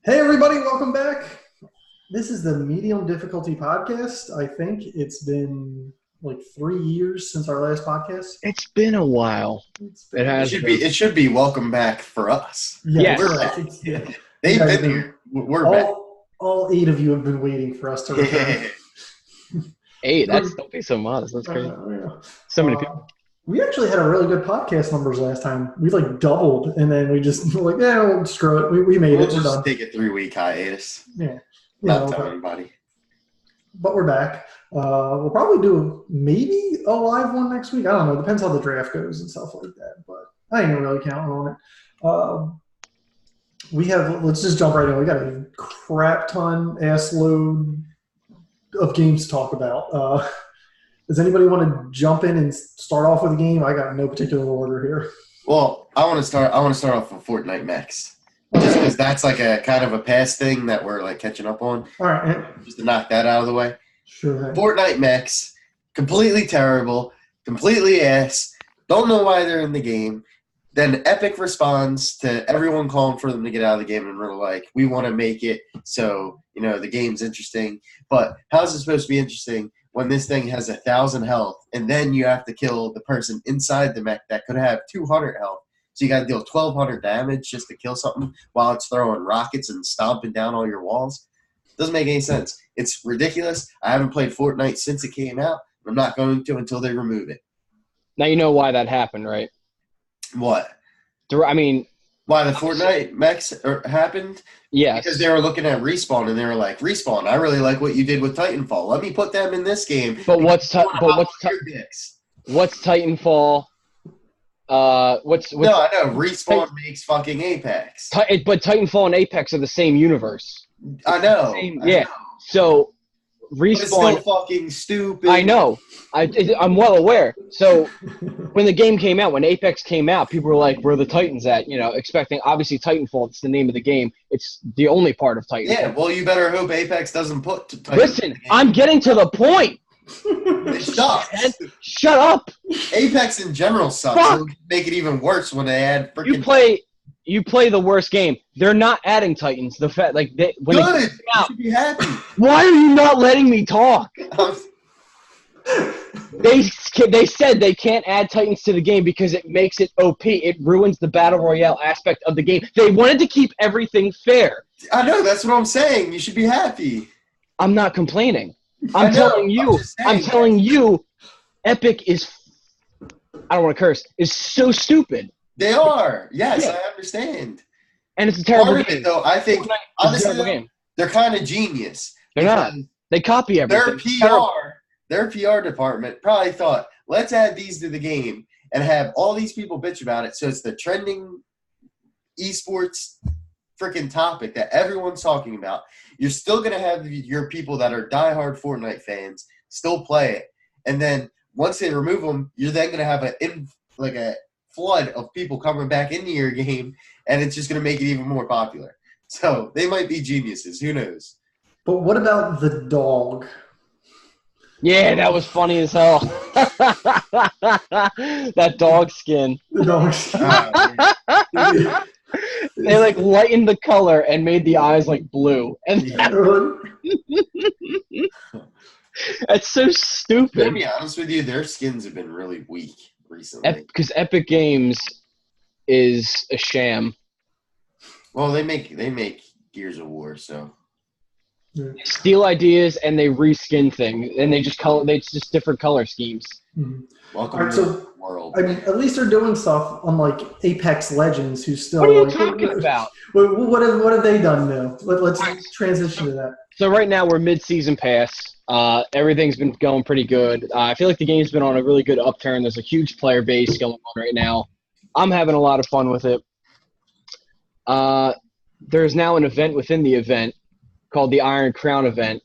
Hey everybody, welcome back. This is the medium difficulty podcast. I think it's been like 3 years since our last podcast. It's been a while. It It has should been. be. It should be welcome back for us. Yeah, Yes. we're back. back. Yeah. They've You guys been have here. We're back. all 8 of you have been waiting for us to return. Hey, don't be so modest. That's crazy. Yeah. So many people. We actually had a really good podcast numbers last time. We like doubled, and then we just were like, yeah, well, screw it. We made We'll it. We're just done. take a 3-week hiatus. Yeah. Not tell anybody. But we're back. We'll probably do maybe a live one next week. I don't know. Depends how the draft goes and stuff like that. But I ain't really counting on it. Let's just jump right in. We got a crap ton, ass load of games to talk about. Does anybody want to jump in and start off with a game? I got no particular order here. Well, I want to start off with Fortnite Mechs. Just because that's like a kind of a past thing that we're like catching up on. All right. Just to knock that out of the way. Sure. Fortnite Mechs, completely terrible, completely ass. Don't know why they're in the game. Then Epic responds to everyone calling for them to get out of the game, and we're like, we want to make it so, the game's interesting. But how's it supposed to be interesting when this thing has 1,000 health, and then you have to kill the person inside the mech that could have 200 health? So you got to deal 1,200 damage just to kill something while it's throwing rockets and stomping down all your walls? Doesn't make any sense. It's ridiculous. I haven't played Fortnite since it came out. I'm not going to until they remove it. Now you know why that happened, right? What? I mean, Why the Fortnite mechs happened? yes. Because they were looking at Respawn, and they were like, Respawn, I really like what you did with Titanfall. Let me put them in this game. But what's your Titanfall? What's No, I know. Respawn makes fucking Apex. But Titanfall and Apex are the same universe. I know. Yeah. So But it's still Respawn. fucking stupid. I know. I'm well aware. So when the game came out, when Apex came out, people were like, "Where are the Titans at?" Expecting obviously Titanfall. It's the name of the game. It's the only part of Titanfall. Yeah, well, you better hope Apex doesn't put Titan Listen, in the game. I'm getting to the point. It sucks. Shut up. Apex in general sucks. Fuck. It'll make it even worse when they add freaking. You play the worst game. They're not adding Titans. The fact when Good. it came You out, should be happy. why are you not letting me talk? They said they can't add Titans to the game because it makes it OP. It ruins the battle royale aspect of the game. They wanted to keep everything fair. I know. That's what I'm saying. You should be happy. I'm not complaining. I I'm know, telling you. I'm just saying. I'm telling you. Epic is. I don't want to curse. Is so stupid, They are. Yes, Yeah. I understand. and it's a terrible Part of game. it, though, I think, It's a honestly, terrible game. they're kind of genius. They're not. because They copy everything. Their PR department probably thought, let's add these to the game and have all these people bitch about it. So it's the trending esports freaking topic that everyone's talking about. You're still going to have your people that are diehard Fortnite fans still play it. And then once they remove them, you're then going to have a flood of people coming back into your game, and it's just going to make it even more popular. So they might be geniuses. Who knows? But what about the dog? Yeah, that was funny as hell. That dog skin. The dog. They lightened the color and made the eyes blue. And that's so To stupid. be honest with you, their skins have been really weak recently. Because Epic Games is a sham. Well, they make Gears of War, so They steal ideas and they reskin things, and it's just different color schemes. welcome All right, to so, the world. I mean, at least they're doing stuff unlike Apex Legends, who's still. What are you talking about? What have they done now? Let's transition to that. So right now we're mid-season pass. Everything's been going pretty good. I feel like the game's been on a really good upturn. There's a huge player base going on right now. I'm having a lot of fun with it. There's now an event within the event called the Iron Crown event,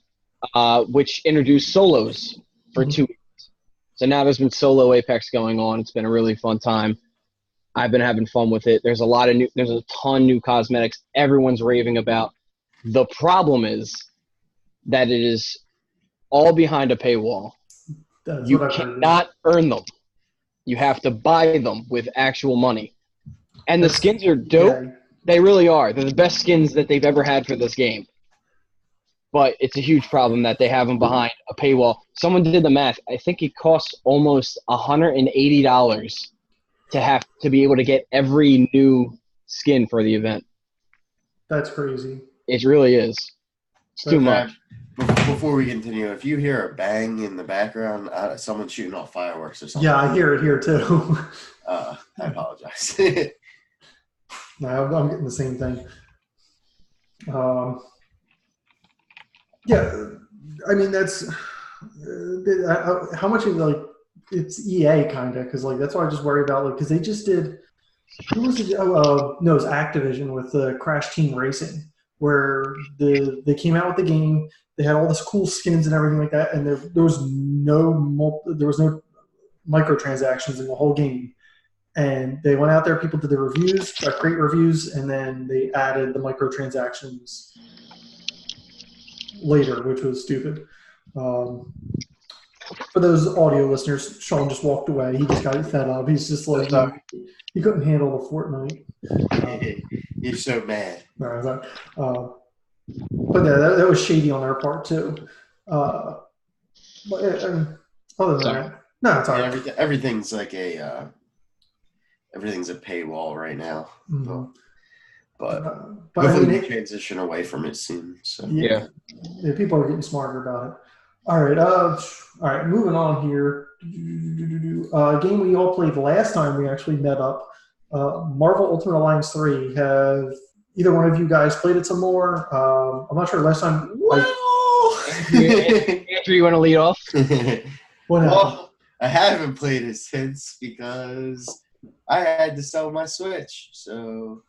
which introduced solos for 2 weeks. So now there's been solo Apex going on. It's been a really fun time. I've been having fun with it. There's a ton new cosmetics everyone's raving about. The problem is that it is all behind a paywall. That's You what I've heard. cannot earn them. You have to buy them with actual money. And the skins are dope. They really are. They're the best skins that they've ever had for this game. But it's a huge problem that they have them behind a paywall. Someone did the math. I think it costs almost $180 to have to be able to get every new skin for the event. That's crazy. It really is. It's too much. Before we continue, if you hear a bang in the background, someone's shooting off fireworks or something. Yeah, I hear it here too. I apologize. No, I'm getting the same thing. Yeah, I mean that's how much of like it's EA kind of because like that's why I just worry about like because they just did. Who was it? No, it was Activision with the Crash Team Racing, where they came out with the game. They had all this cool skins and everything like that, and there was no microtransactions in the whole game. And they went out there, people did the reviews, got great reviews, and then they added the microtransactions later, which was stupid. For those audio listeners, Sean just walked away. He just got fed up. He's just like he couldn't handle the Fortnite. You're so mad. But yeah, that was shady on their part too. But other than that, no, it's all right. Everything's like everything's a paywall right now. Mm-hmm. But hopefully we transition away from it soon. So yeah, people are getting smarter about it. All right. Moving on here. Game we all played last time we actually met up. Marvel Ultimate Alliance 3. Have either one of you guys played it some more? I'm not sure. Last time. Andrew, you want to lead off? What happened? Well, I haven't played it since because I had to sell my Switch. So,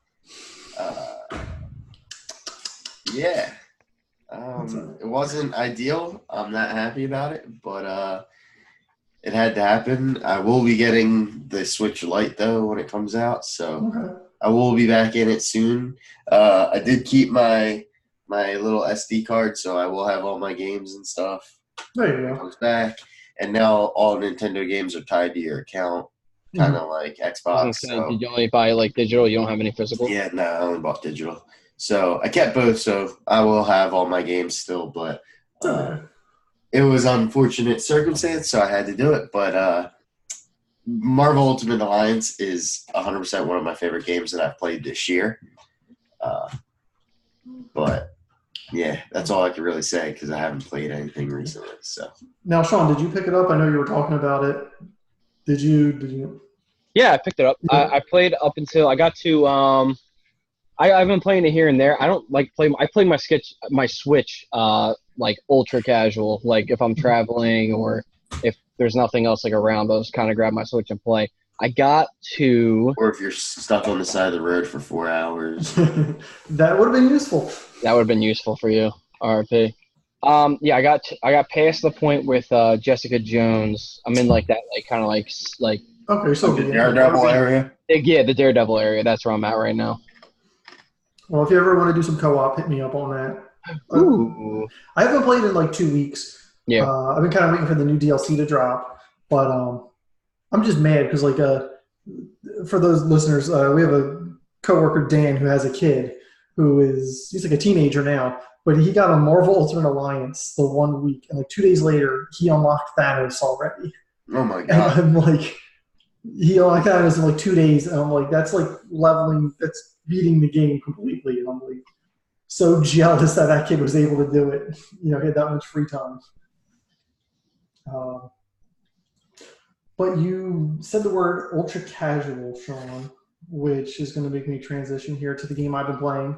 yeah. It wasn't ideal. I'm not happy about it, but it had to happen. I will be getting the Switch Lite though when it comes out, so I will be back in it soon. I did keep my little SD card, so I will have all my games and stuff. There you go. Comes back, and now all Nintendo games are tied to your account, kind of like Xbox. So. Did you only buy like digital? You don't have any physical? Yeah, no, I only bought digital. So I kept both, so I will have all my games still, but it was unfortunate circumstance, so I had to do it. But Marvel Ultimate Alliance is 100% one of my favorite games that I've played this year. But yeah, that's all I can really say because I haven't played anything recently. So now, Sean, did you pick it up? I know you were talking about it. Did you? Yeah, I picked it up. I played up until I got to. I've been playing it here and there. I don't like play. I play my Switch like ultra casual. Like if I'm traveling or if there's nothing else like around, I'll just kind of grab my Switch and play. I got to. Or if you're stuck on the side of the road for 4 hours. That would have been useful. That would have been useful for you, RP. Yeah, I got past the point with Jessica Jones. I'm in like that, like kind of like. Okay, so the Daredevil area. Yeah, the Daredevil area. That's where I'm at right now. Well, if you ever want to do some co-op, hit me up on that. Ooh. I haven't played in like 2 weeks. Yeah. I've been kind of waiting for the new DLC to drop, but I'm just mad because like for those listeners, we have a coworker Dan who has a kid he's like a teenager now, but he got a Marvel Ultimate Alliance the 1 week, and like 2 days later he unlocked Thanos already. Oh my god! And I'm like, he unlocked Thanos in like 2 days, and I'm like, that's like that's beating the game completely, and I'm like so jealous that kid was able to do it. He had that much free time. But you said the word ultra casual, Sean, which is going to make me transition here to the game I've been playing,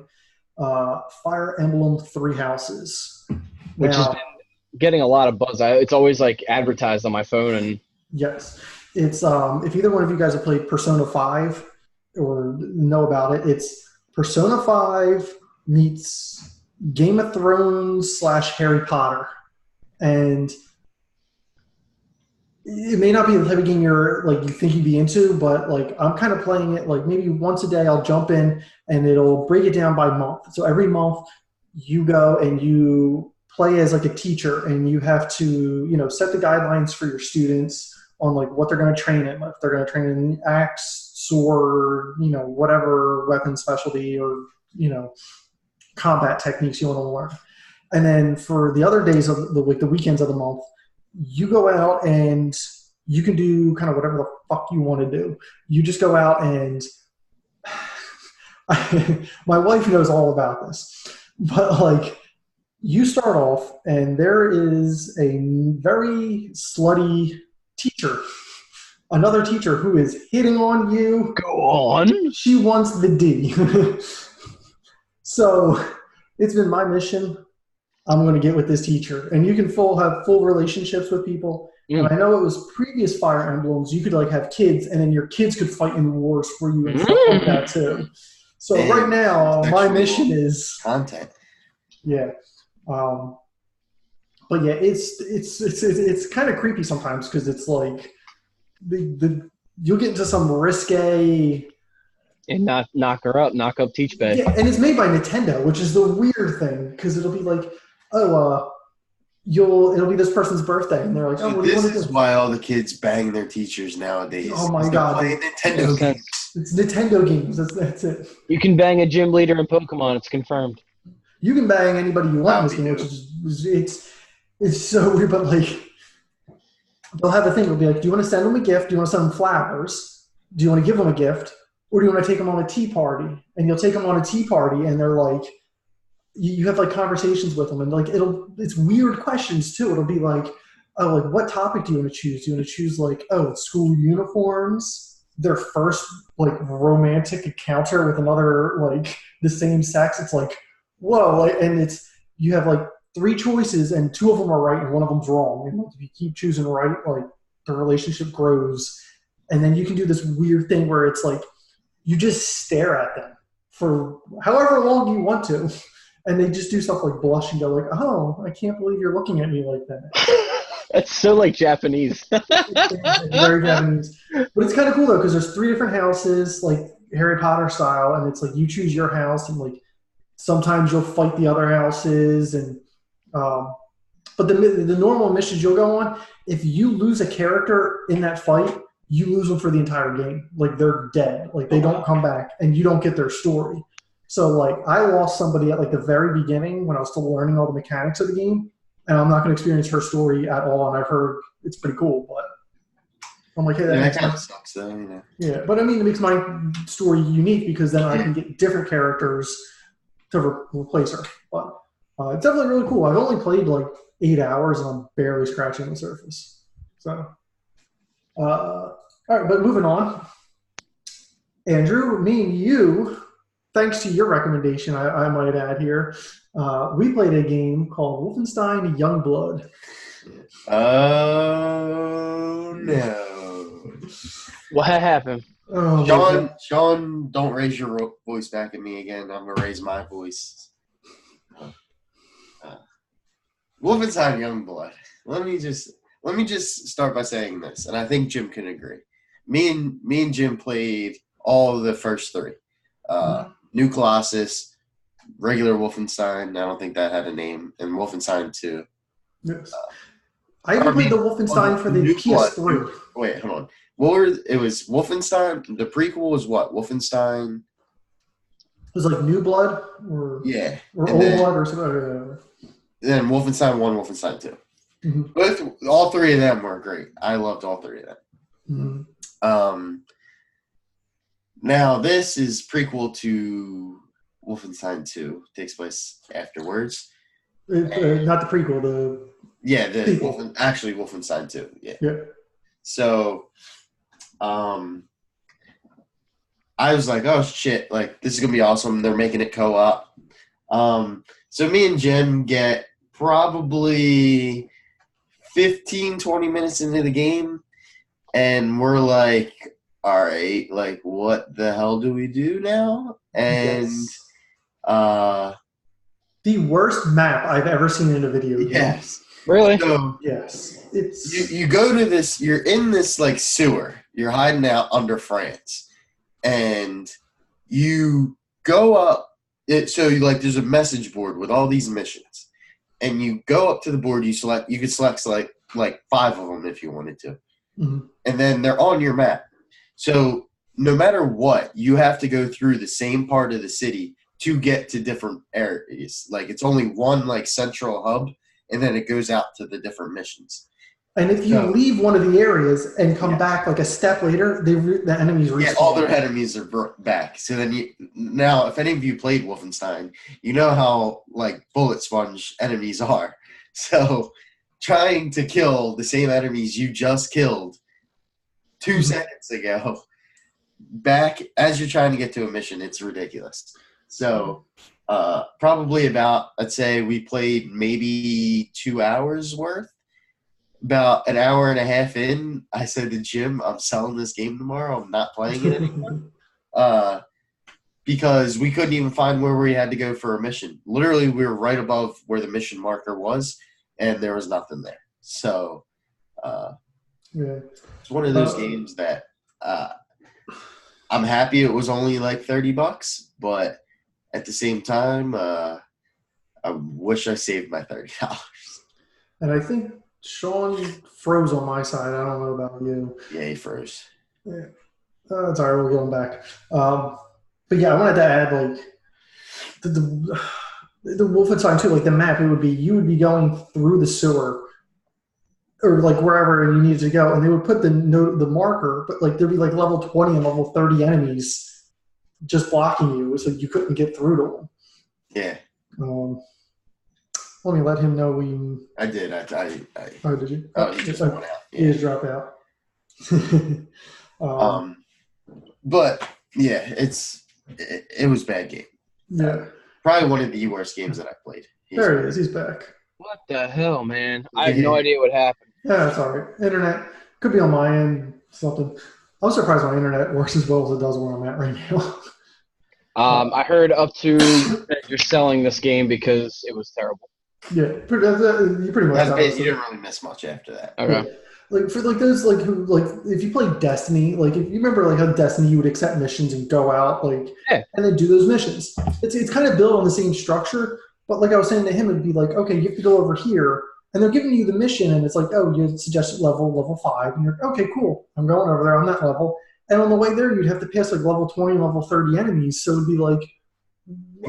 Fire Emblem Three Houses. Which has been getting a lot of buzz. It's always like advertised on my phone. And yes, it's if either one of you guys have played Persona 5 or know about it, it's Persona 5 meets Game of Thrones / Harry Potter. And it may not be the type of game you think you'd be into, but like I'm kind of playing it like maybe once a day I'll jump in and it'll break it down by month. So every month you go and you play as like a teacher and you have to, set the guidelines for your students on like what they're going to train in. If they're going to train in axe, sword, whatever weapon specialty or, combat techniques you want to learn. And then for the other days of the week, the weekends of the month, you go out and you can do kind of whatever the fuck you want to do. You just go out and my wife knows all about this, but like you start off and there is a very slutty teacher, another teacher who is hitting on you. Go on. She wants the D. So it's been my mission. I'm going to get with this teacher. And you can have full relationships with people. And I know it was previous Fire Emblems. You could like have kids, and then your kids could fight in wars for you and stuff like that too. So right now, my mission is content. Yeah, but yeah, it's kind of creepy sometimes because it's like you'll get into some risque. And knock up Teach Bay. Yeah, and it's made by Nintendo, which is the weird thing because it'll be like, it'll be this person's birthday, and they're like, oh, what do you want to do? This is why all the kids bang their teachers nowadays. Oh my god, playing Nintendo games. It's Nintendo games. That's it. You can bang a gym leader in Pokemon. It's confirmed. You can bang anybody you want in this game, which is it's so weird. But like, they'll have the thing. It'll be like, do you want to send them a gift? Do you want to send them flowers? Do you want to give them a gift? Or do you want to take them on a tea party? And you'll take them on a tea party, and they're like, you have like conversations with them, and like it's weird questions too. It'll be like, oh, like what topic do you want to choose? Do you want to choose like, oh, school uniforms, their first like romantic encounter with another like the same sex? It's like, whoa, like, and you have like 3 choices, and 2 of them are right and 1 of them's wrong. And like, if you keep choosing right, like the relationship grows, and then you can do this weird thing where it's like, you just stare at them for however long you want to, and they just do stuff like blush and go like, oh, I can't believe you're looking at me like that. That's so like Japanese. It's very Japanese. But it's kind of cool though, because there's 3 different houses, like Harry Potter style, and it's like you choose your house, and like sometimes you'll fight the other houses, and but the normal missions you'll go on, if you lose a character in that fight, you lose them for the entire game. Like they're dead. Like they don't come back, and you don't get their story. So like I lost somebody at like the very beginning when I was still learning all the mechanics of the game, and I'm not going to experience her story at all. And I've heard it's pretty cool, but I'm like, hey, that kind of sucks though. Yeah, but I mean, it makes my story unique because then I can get different characters to replace her. But it's definitely really cool. I've only played like 8 hours, and I'm barely scratching the surface. So. All right, but moving on. Andrew, me and you, thanks to your recommendation, I might add here, we played a game called Wolfenstein Youngblood. Oh, no. What happened? Oh, Sean, don't raise your voice back at me again. I'm going to raise my voice. Wolfenstein Youngblood. Let me just start by saying this, and I think Jim can agree. Me and Jim played all of the first 3. New Colossus, regular Wolfenstein. I don't think that had a name, and Wolfenstein 2. Yes. I even played the Wolfenstein for the PS3. Wait, hold on. It was Wolfenstein. The prequel was what? Wolfenstein. It was like New Blood, or or Old Blood, or something. Then Wolfenstein 1, Wolfenstein 2. Mm-hmm. All 3 of them were great. I loved all 3 of them. Mm-hmm. Now this is prequel to Wolfenstein 2. Takes place afterwards. Not the prequel. Wolfenstein 2. Yeah. So, I was like, oh shit! Like this is gonna be awesome. They're making it co-op. So me and Jim get probably 15, 20 minutes into the game, and we're like, all right, like what the hell do we do now? And the worst map I've ever seen in a video game. Yes. Really? So, yes. It's you go to this, you're in this like sewer. You're hiding out under France. And you go up there's a message board with all these missions. And you go up to the board, you could select like 5 of them if you wanted to. Mm-hmm. And then they're on your map. So no matter what, you have to go through the same part of the city to get to different areas. Like, it's only one, like, central hub, and then it goes out to the different missions. And if you So, leave one of the areas and come yeah. back like a step later, the enemies respawn. Yeah, all their enemies are back. So then now, if any of you played Wolfenstein, you know how, like, bullet sponge enemies are. So trying to kill the same enemies you just killed 2 seconds ago back as you're trying to get to a mission, it's ridiculous. So probably about, I'd say we played maybe 2 hours worth. About an hour and a half in, I said to Jim, I'm selling this game tomorrow. I'm not playing it anymore. Because we couldn't even find where we had to go for a mission. Literally, we were right above where the mission marker was, and there was nothing there. So it's one of those games that I'm happy it was only like $30, but at the same time, I wish I saved my $30. And I think Sean froze on my side. I don't know about you. Yeah, he froze. Yeah. It's all right. We're going back. But yeah, I wanted to add like the Wolfenstein 2, like the map. It would be you would be going through the sewer or like wherever you needed to go, and they would put the marker, but like there'd be like level 20 and level 30 enemies just blocking you, so you couldn't get through to them. Yeah. Let me let him know we. I did. Oh, did you? Oh, he just went out. Yeah. He just dropped out. But yeah, it was a bad game. Yeah. Probably one of the worst games that I played. There he is. He's back. What the hell, man? I have no idea what happened. Yeah, that's all right. Internet could be on my end. Something. I'm surprised my internet works as well as it does where I'm at right now. I heard up to that you're selling this game because it was terrible. Yeah, you pretty much. You didn't really miss much after that. Okay. Yeah. Like for like those like who like if you play Destiny, like if you remember like how Destiny you would accept missions and go out like and then do those missions. It's kind of built on the same structure, but like I was saying to him, it'd be like, okay, you have to go over here, and they're giving you the mission, and it's like, oh, you suggested level 5, and you're okay, cool, I'm going over there on that level, and on the way there, you'd have to pass like level 20, level 30 enemies, so it'd be like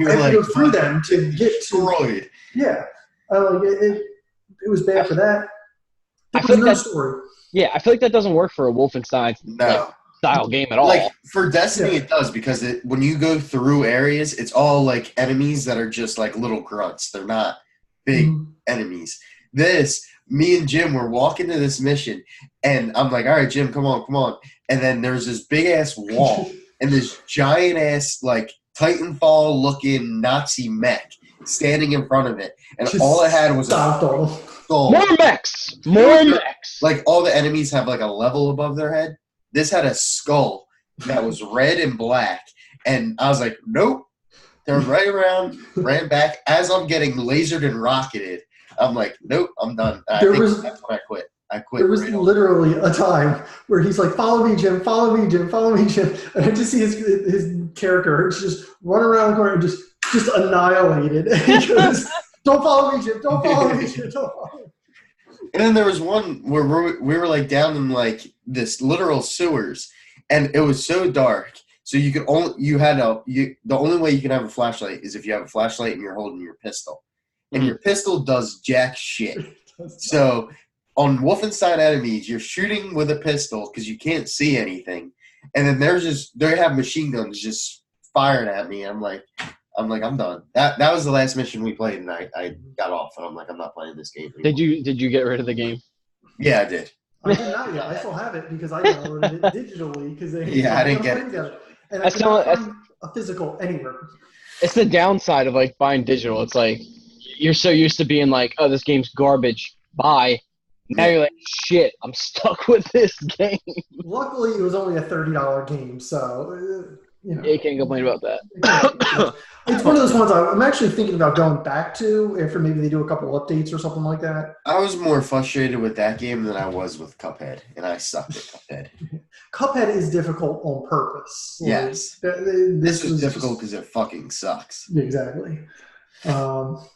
I have to go through them to get destroyed. Yeah, it was bad for that. I feel like no story. Yeah, I feel like that doesn't work for a Wolfenstein style game at all. Like for Destiny, it does because when you go through areas, it's all like enemies that are just like little grunts. They're not big enemies. Me and Jim were walking to this mission, and I'm like, "All right, Jim, come on!" And then there's this big ass wall and this giant ass like Titanfall looking Nazi mech standing in front of it, and just all it had was a skull. More mechs! More mechs! Like, all the enemies have, like, a level above their head. This had a skull that was red and black. And I was like, nope. Turned right around, ran back. As I'm getting lasered and rocketed, I'm like, nope, I'm done. That's when I quit. There was literally a time where he's like, follow me, Jim, follow me, Jim, follow me, Jim. And I just see his character just run around the corner and just annihilated. And he goes, don't follow me, Jim. Don't follow me, Jim. Don't follow me. And then there was one where we were like down in like this literal sewers, and it was so dark. So you could the only way you can have a flashlight is if you have a flashlight and you're holding your pistol, and your pistol does jack shit. So on Wolfenstein enemies, you're shooting with a pistol because you can't see anything, and then they have machine guns just firing at me. I'm done. That was the last mission we played, and I got off, and I'm like, I'm not playing this game anymore. Did you get rid of the game? Yeah, I did. I did not yet. I still have it because I downloaded it digitally because I didn't get it. And I cannot find a physical anywhere. It's the downside of like buying digital. It's like you're so used to being like, oh, this game's garbage. Bye. Now you're like, shit, I'm stuck with this game. Luckily, it was only a $30 game, so. You can't complain about that. It's one of those ones I'm actually thinking about going back to after maybe they do a couple updates or something like that. I was more frustrated with that game than I was with Cuphead, and I sucked at Cuphead. Cuphead is difficult on purpose. Yes. This was difficult because it fucking sucks. Exactly. All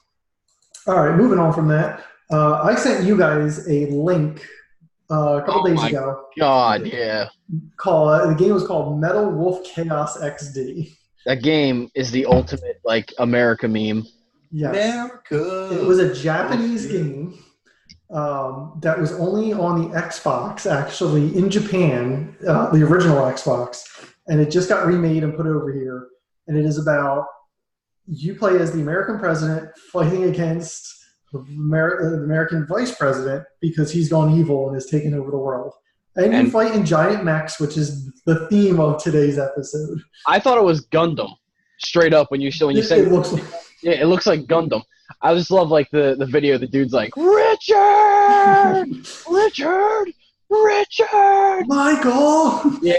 right, moving on from that. I sent you guys a link a couple Oh days my ago. God, yeah. The game was called Metal Wolf Chaos XD. That game is the ultimate like America meme. Yes, it America. was a Japanese game that was only on the Xbox, actually in Japan, the original Xbox, and it just got remade and put over here. And it is about you play as the American president fighting against the American vice president because he's gone evil and has taken over the world. And you And fight in giant mechs, which is the theme of today's episode. I thought it was Gundam, straight up when you It said looks like yeah, it looks like Gundam. I just love like the video. The dude's like Richard, Richard, Richard. Michael. Yeah,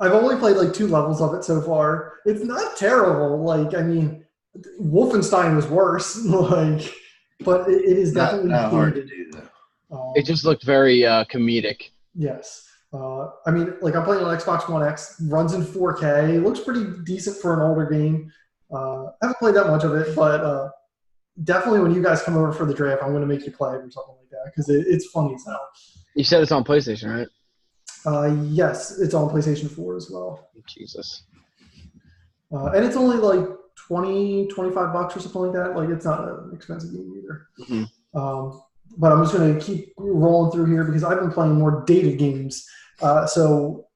I've only played like 2 levels of it so far. It's not terrible. Like, I mean, Wolfenstein was worse. Like, but it is definitely Not hard to dated. do though. it just looked very comedic. Yes. I mean, like I'm playing on Xbox One X, runs in 4K, looks pretty decent for an older game. I haven't played that much of it, but definitely when you guys come over for the draft, I'm going to make you play it or something like that because it's funny as hell. You said it's on PlayStation, right? Yes, it's on PlayStation 4 as well. Jesus. And it's only like 25 bucks or something like that. Like it's not an expensive game either. Mm-hmm. But I'm just going to keep rolling through here because I've been playing more dated games. So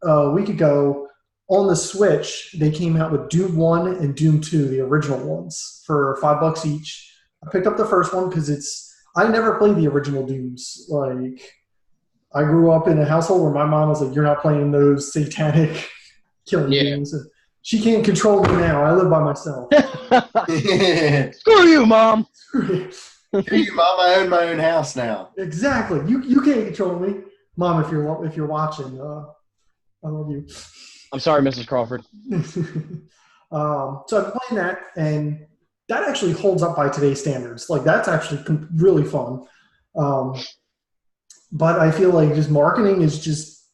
a week ago on the Switch, they came out with Doom 1 and Doom 2, the original ones, for $5 each. I picked up the first one because I never played the original Dooms. Like, I grew up in a household where my mom was like, "You're not playing those satanic killing games." And she can't control me now. I live by myself. Screw you, Mom. Screw you, Mom. I own my own house now. Exactly. You can't control me, Mom. If you're watching, I love you. I'm sorry, Mrs. Crawford. So I've been playing that, and that actually holds up by today's standards. Like that's actually really fun. But I feel like just marketing is just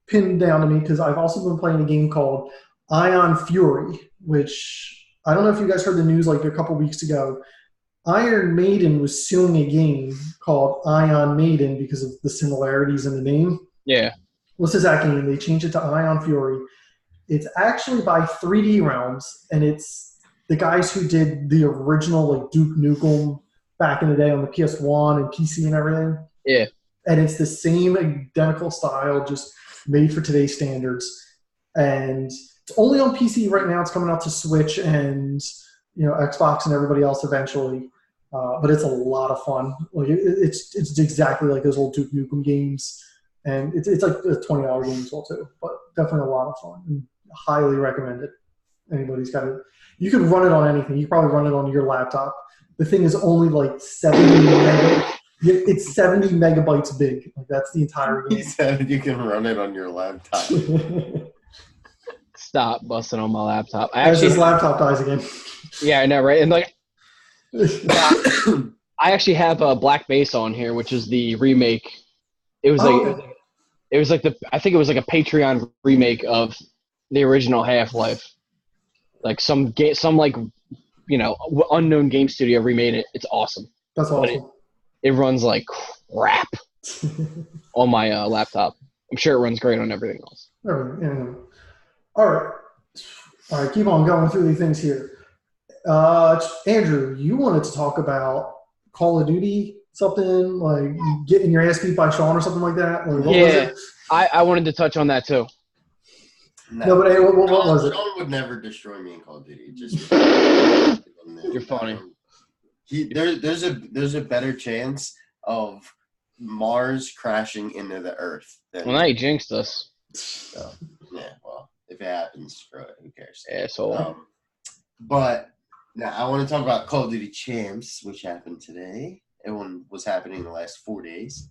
pinned down to me because I've also been playing a game called Ion Fury, which I don't know if you guys heard the news like a couple weeks ago. Iron Maiden was suing a game called Ion Maiden because of the similarities in the name. Yeah. What's that game? They changed it to Ion Fury. It's actually by 3D Realms, and it's the guys who did the original like Duke Nukem back in the day on the PS1 and PC and everything. Yeah. And it's the same identical style, just made for today's standards. And it's only on PC right now. It's coming out to Switch and Xbox and everybody else eventually. But it's a lot of fun. Like it's exactly like those old Duke Nukem games, and it's like a $20 game as well too. But definitely a lot of fun. And highly recommend it. Anybody's got it. You can run it on anything. You can probably run it on your laptop. The thing is only like 70 megabytes. It's 70 megabytes big. Like that's the entire game. He said you can run it on your laptop. Stop busting on my laptop. As his laptop dies again. Yeah, I know, right? And like, I actually have a Black Base on here, which is the remake. It was like I think it was like a Patreon remake of the original Half-Life. Like some like unknown game studio remade it. It's awesome. That's awesome. It runs like crap on my laptop. I'm sure it runs great on everything else. Yeah. All right. Keep on going through these things here. Andrew, you wanted to talk about Call of Duty, something like getting your ass beat by Sean or something like that. Like, what was it? I wanted to touch on that too. No, but hey, what was it? Sean would never destroy me in Call of Duty. Just You're funny. There's a better chance of Mars crashing into the Earth than. Well, now you jinxed us. Yeah, well, if it happens, screw it. Who cares? Asshole. But now I want to talk about Call of Duty Champs, which happened today. It was happening in the last 4 days.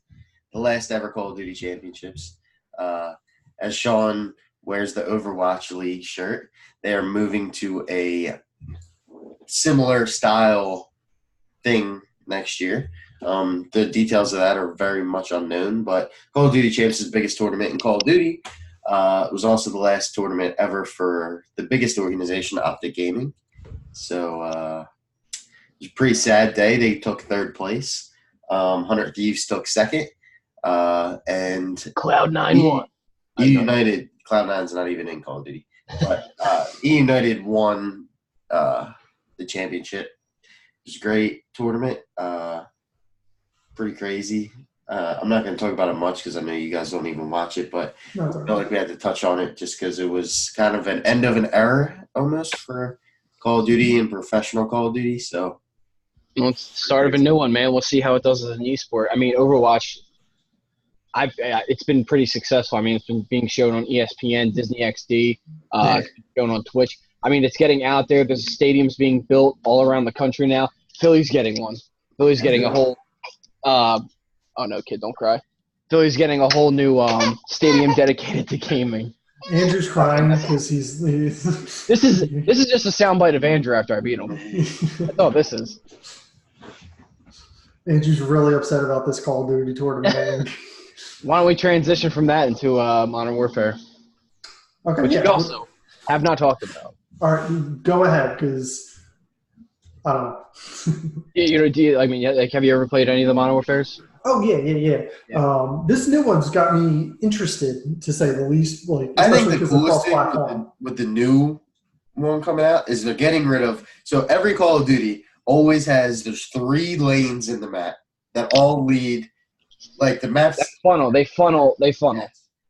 The last ever Call of Duty Championships. As Sean wears the Overwatch League shirt, they are moving to a similar style thing next year. The details of that are very much unknown, but Call of Duty Champs is the biggest tournament in Call of Duty. It was also the last tournament ever for the biggest organization, Optic Gaming. So it was a pretty sad day. They took third place. 100 Thieves took second. And Cloud9 won. E United, Cloud9's not even in Call of Duty, but E United won the championship. It was a great tournament. Pretty crazy. I'm not going to talk about it much because I know you guys don't even watch it, but I felt like we had to touch on it just because it was kind of an end of an era almost for Call of Duty and professional Call of Duty. So, well, it's the start of a new one, man. We'll see how it does as an esport. I mean, Overwatch, it's been pretty successful. I mean, it's been being shown on ESPN, Disney XD, it's been shown on Twitch. I mean, it's getting out there. There's stadiums being built all around the country now. Philly's getting one. Philly's getting a whole oh no, kid, don't cry. Philly's getting a whole new stadium dedicated to gaming. Andrew's crying because he's This is just a soundbite of Andrew after I beat him. That's all this is. Andrew's really upset about this Call of Duty tournament. Why don't we transition from that into Modern Warfare? Okay, which we also have not talked about. All right, go ahead, because I don't know. Have you ever played any of the Modern Warfares? Oh yeah. This new one's got me interested, to say the least. I think the coolest thing with the new one coming out is they're getting rid of. So every Call of Duty always there's 3 lanes in the map that all lead. Like the maps. They funnel.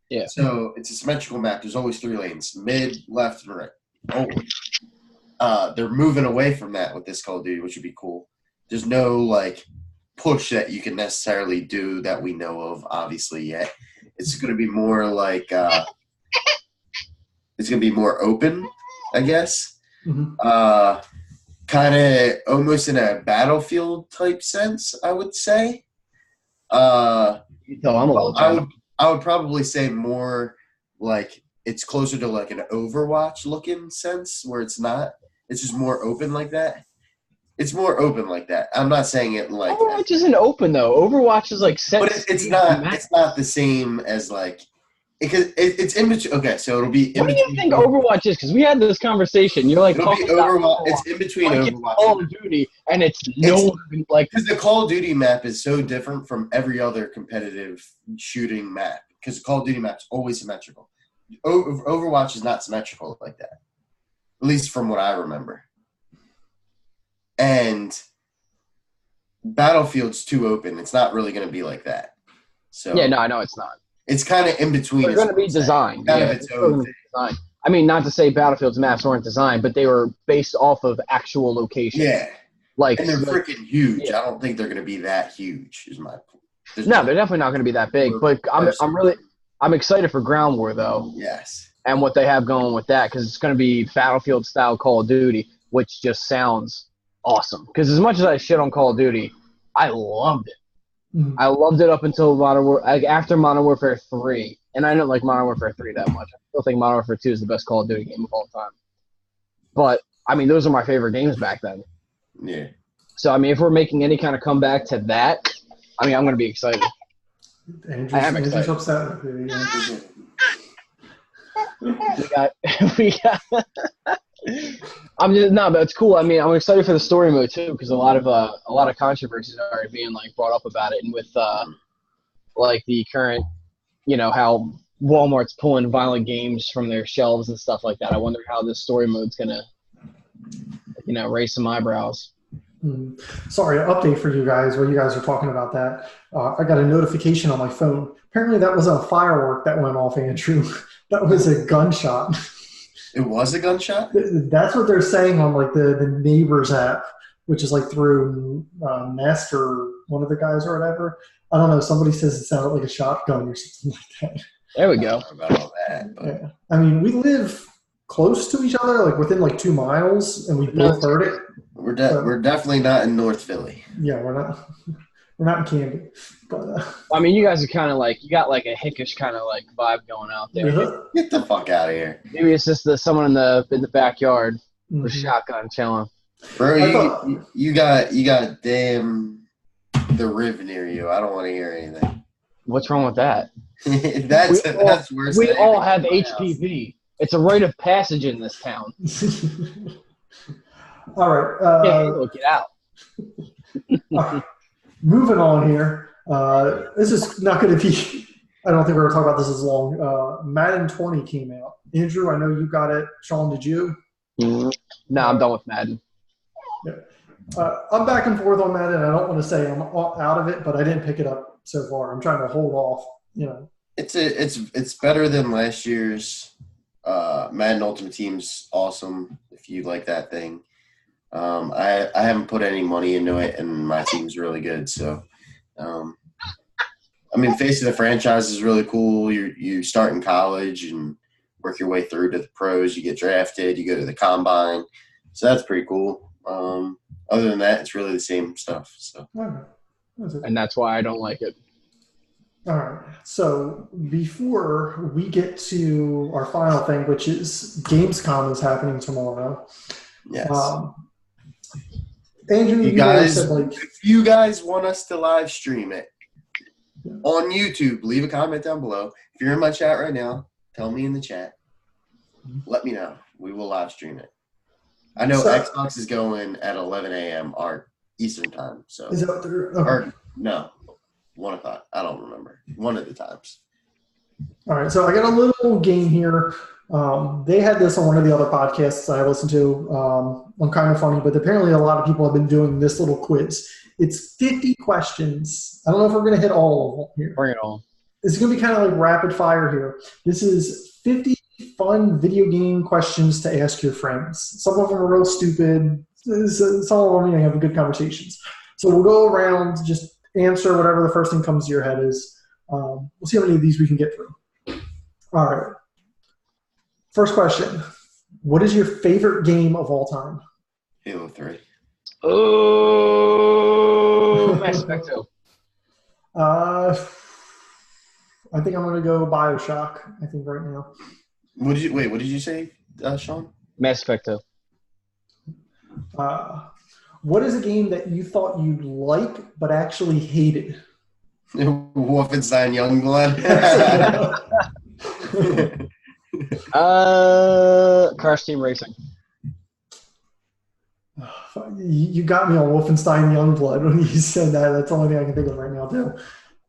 Yeah. So it's a symmetrical map. There's always 3 lanes: mid, left, and right. Always. They're moving away from that with this Call of Duty, which would be cool. There's no push that you can necessarily do that we know of, obviously, yet. It's going to be more it's going to be more open, I guess. Mm-hmm. Kind of almost in a Battlefield type sense, I would say. I would probably say more it's closer to an Overwatch looking sense where it's not. It's just more open like that. It's more open like that. I'm not saying it Overwatch isn't open though. Overwatch is set. But it's not. It's not the same as because it's in between. Okay, so it'll be. What do you think Overwatch is? Because we had this conversation. You're like, it'll be Overwatch. It's in between Overwatch. Call of Duty, and it's because the Call of Duty map is so different from every other competitive shooting map. Because the Call of Duty map's always symmetrical. Overwatch is not symmetrical like that, at least from what I remember. And Battlefield's too open. It's not really going to be like that. So yeah, no, I know it's not. It's kind of in between. It's going to be designed. Kind of its own thing. Design. I mean, not to say Battlefield's maps weren't designed, but they were based off of actual locations. Yeah. And they're freaking huge. Yeah. I don't think they're going to be that huge. Is my point. No, they're definitely not going to be that big. But I'm excited for Ground War though. Yes. And what they have going with that, because it's going to be Battlefield style Call of Duty, which just sounds awesome. Because as much as I shit on Call of Duty, I loved it. Mm-hmm. I loved it up until after Modern Warfare 3. And I don't like Modern Warfare 3 that much. I still think Modern Warfare 2 is the best Call of Duty game of all time. But, I mean, those are my favorite games back then. Yeah. So, I mean, if we're making any kind of comeback to that, I mean, I'm going to be excited. Andrew's upset with we got but it's cool. I mean, I'm excited for the story mode too, because a lot of controversies are being brought up about it, and with the current, how Walmart's pulling violent games from their shelves and stuff like that. I wonder how this story mode's gonna, raise some eyebrows. Sorry, an update for you guys while you guys are talking about that. I got a notification on my phone. Apparently that was a firework that went off, Andrew. That was a gunshot. It was a gunshot? That's what they're saying on the Neighbors app, which is through Nest or one of the guys or whatever. I don't know. Somebody says it sounded like a shotgun or something like that. There we go. I don't know about all that. But. Yeah. I mean, we live close to each other, within 2 miles, and we both heard it. We're definitely not in North Philly. Yeah, we're not. We're not in Camden. But I mean, you guys are kind of you got a hickish kind of vibe going out there. Yeah. Get the fuck out of here. Maybe it's just someone in the backyard with a shotgun chilling. Bro, you got damn the Riv near you. I don't want to hear anything. What's wrong with that? that's worse. We all have HPV. It's a rite of passage in this town. All right. Get out. Moving on here. This is not going to be. I don't think we're going to talk about this as long. Madden 20 came out. Andrew, I know you got it. Sean, did you? No, I'm done with Madden. Yeah. I'm back and forth on Madden. I don't want to say I'm out of it, but I didn't pick it up so far. I'm trying to hold off. It's better than last year's. Madden Ultimate Team's awesome if you like that thing. I haven't put any money into it, and my team's really good. So, Face of the Franchise is really cool. You start in college and work your way through to the pros. You get drafted. You go to the combine. So that's pretty cool. Other than that, it's really the same stuff. So, And that's why I don't like it. All right. So before we get to our final thing, which is Gamescom is happening tomorrow. Yes. Andrew, if you guys want us to live stream it on YouTube, leave a comment down below. If you're in my chat right now, tell me in the chat. Let me know. We will live stream it. I know Xbox is going at 11 a.m. our Eastern time. So is that what they're? Okay. Or no, 1 o'clock. I don't remember. One of the times. All right. So I got a little game here. They had this on one of the other podcasts I listened to on Kind of Funny, but apparently a lot of people have been doing this little quiz. It's 50 questions. I don't know if we're going to hit all of them here. Bring it on. It's going to be kind of like rapid fire here. This is 50 fun video game questions to ask your friends. Some of them are real stupid. Some of them have good conversations. So we'll go around, just answer whatever the first thing comes to your head is. We'll see how many of these we can get through. All right. First question. What is your favorite game of all time? Halo 3. Oh, Mass Effect 2. I think I'm going to go BioShock, I think, right now. What did you say, Sean? Mass Effect 2. What is a game that you thought you'd like but actually hated? Wolfenstein Youngblood. Crash Team Racing. You got me on Wolfenstein Youngblood when you said that. That's the only thing I can think of right now, too.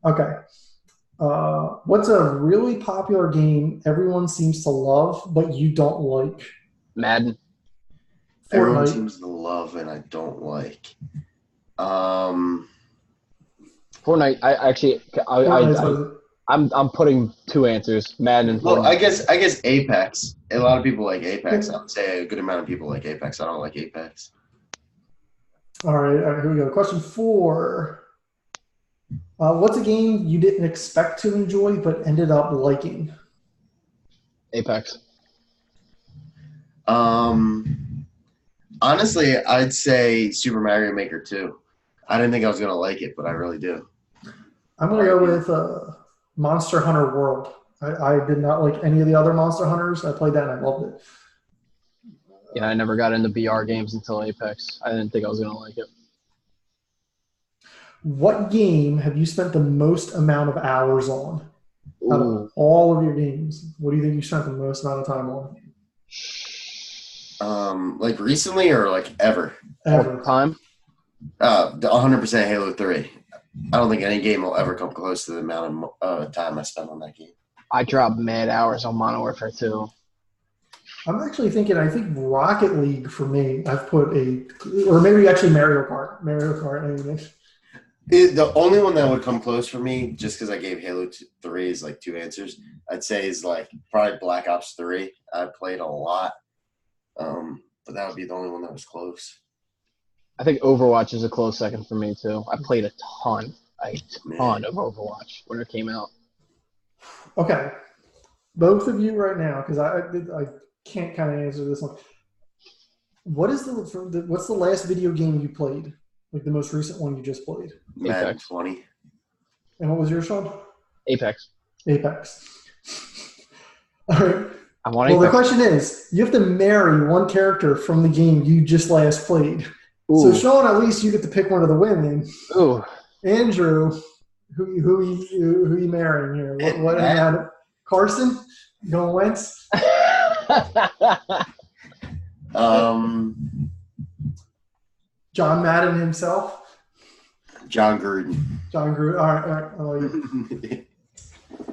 Okay. What's a really popular game everyone seems to love but you don't like? Madden. Everyone seems to love and I don't like. Fortnite. I'm putting two answers: Madden and Fortnite. Well, I guess Apex. A lot of people like Apex. I would say a good amount of people like Apex. I don't like Apex. All right, here we go. Question 4. What's a game you didn't expect to enjoy but ended up liking? Apex. Honestly, I'd say Super Mario Maker 2. I didn't think I was going to like it, but I really do. I'm going to go with Monster Hunter World. I did not like any of the other Monster Hunters. I played that and I loved it. Yeah, I never got into VR games until Apex. I didn't think I was going to like it. What game have you spent the most amount of hours on? Out of all of your games, what do you think you spent the most amount of time on? Like recently or like ever? Ever. Time? 100% Halo 3. I don't think any game will ever come close to the amount of time I spent on that game. I dropped mad hours on Modern Warfare 2. I'm actually thinking, I think Rocket League for me, I've put or maybe actually Mario Kart. The only one that would come close for me, just because I gave Halo 3 is like 2 answers, I'd say is like probably Black Ops 3. I played a lot, but that would be the only one that was close. I think Overwatch is a close second for me too. I played a ton of Overwatch when it came out. Okay, both of you right now, because I can't kind of answer this one. What's the last video game you played? Like the most recent one you just played? Madden 20. And what was yours, Sean? Apex. All right. Apex. The question is, you have to marry one character from the game you just last played. Ooh. So, Sean, at least you get to pick one of the women. Ooh. Andrew, who you marrying here? What Carson? Going Wentz? John Madden himself? John Gruden. John Gruden. All right.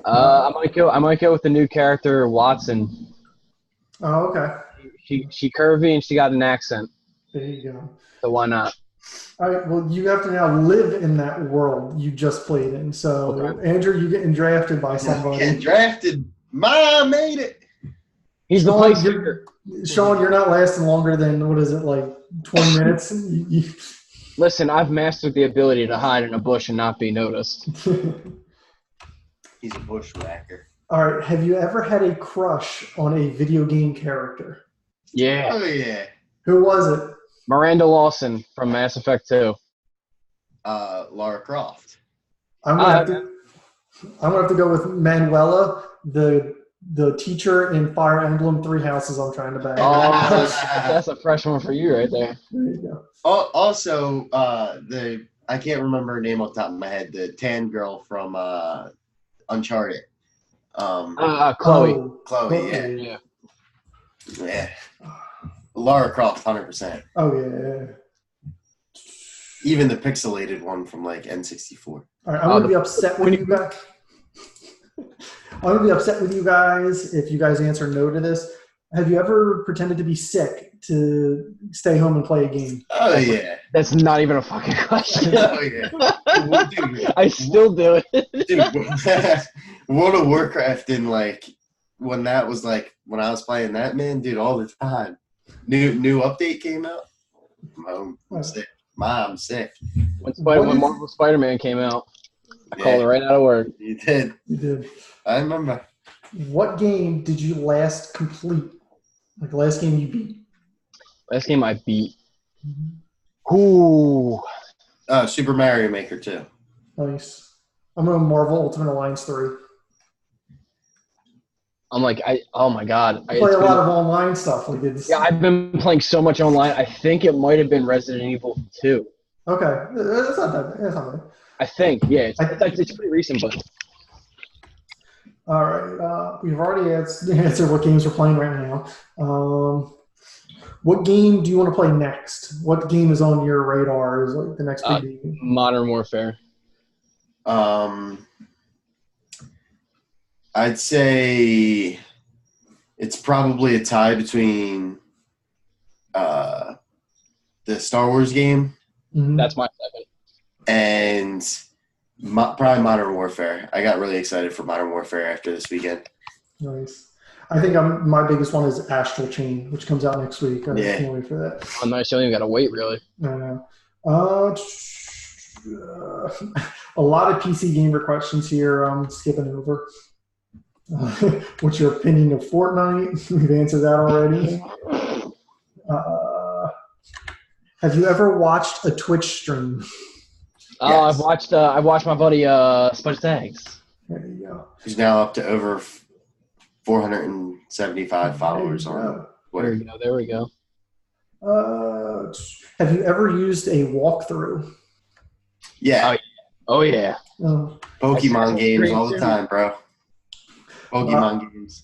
All right. I might go with the new character Watson. Oh, okay. She curvy and she got an accent, There you go. so why not? All right. Well, you have to now live in that world you just played in. So, Okay. Andrew, you're getting drafted by somebody. Getting drafted. Mom made it. He's the Sean, playmaker. Sean, you're not lasting longer than, what is it, like 20 minutes? Listen, I've mastered the ability to hide in a bush and not be noticed. He's a bushwhacker. All right. Have you ever had a crush on a video game character? Yeah. Oh, yeah. Who was it? Miranda Lawson from Mass Effect 2. Lara Croft. I'm gonna have to go with Manuela, the teacher in Fire Emblem Three Houses. I'm trying to bang. Oh, that's a fresh one for you right there. There you go. Also, I can't remember her name off the top of my head. The tan girl from Uncharted. Chloe. Chloe, yeah. Lara Croft, 100%. Oh yeah. Even the pixelated one from like N64. All right, I'm gonna be upset with you guys. I'm gonna be upset with you guys if you guys answer no to this. Have you ever pretended to be sick to stay home and play a game? Oh yeah. That's not even a fucking question. Oh yeah. Dude, I still do it. Dude, World of Warcraft in like when I was playing that, man, dude, all the time. New update came out. I'm sick. Mom, sick. When Marvel Spider-Man came out, I called it right out of work. You did. You did. I remember. What game did you last complete? Like the last game you beat? Last game I beat. Ooh. Super Mario Maker 2. Nice. I'm going to Marvel Ultimate Alliance 3. I'm like, oh my god. I play a lot of online stuff. Like yeah, I've been playing so much online. I think it might have been Resident Evil 2. Okay. That's not that bad. That's not bad. I think, yeah. It's pretty recent, but. All right. We've already answered what games we're playing right now. What game do you want to play next? What game is on your radar as like the next big game? Modern Warfare. I'd say it's probably a tie between the Star Wars game. Mm-hmm. That's my second. And probably Modern Warfare. I got really excited for Modern Warfare after this weekend. Nice. I think my biggest one is Astral Chain, which comes out next week. I can't wait for that. Oh, nice. You don't even got to wait, really. I know. A lot of PC gamer questions here. I'm skipping over. What's your opinion of Fortnite? We've answered that already. Have you ever watched a Twitch stream? Oh, yes. I've watched my buddy Spudge Tags. There you go. He's now up to over 475 followers on Twitter. There we go. Have you ever used a walkthrough? Yeah. Oh yeah. Pokemon games all the time, bro. Pokemon games.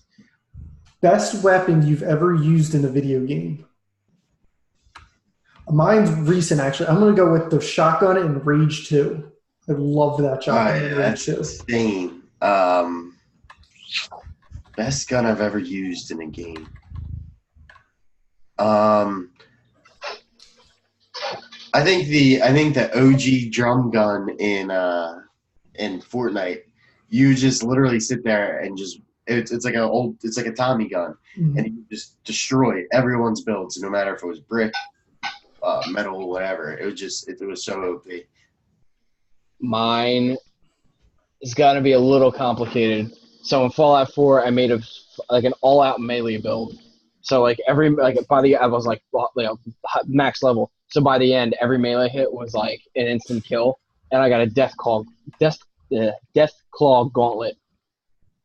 Best weapon you've ever used in a video game? Mine's recent, actually. I'm going to go with the shotgun in Rage 2. I love that shotgun in Rage 2. That's insane. Best gun I've ever used in a game. I think the OG drum gun in Fortnite. You just literally sit there and just it's like a Tommy gun, and you just destroy everyone's builds, no matter if it was brick, metal, whatever. It was so OP. Mine is got to be a little complicated. So in Fallout 4, I made an all-out melee build. So I was max level. So by the end, every melee hit was like an instant kill, and I got a Death Claw Gauntlet.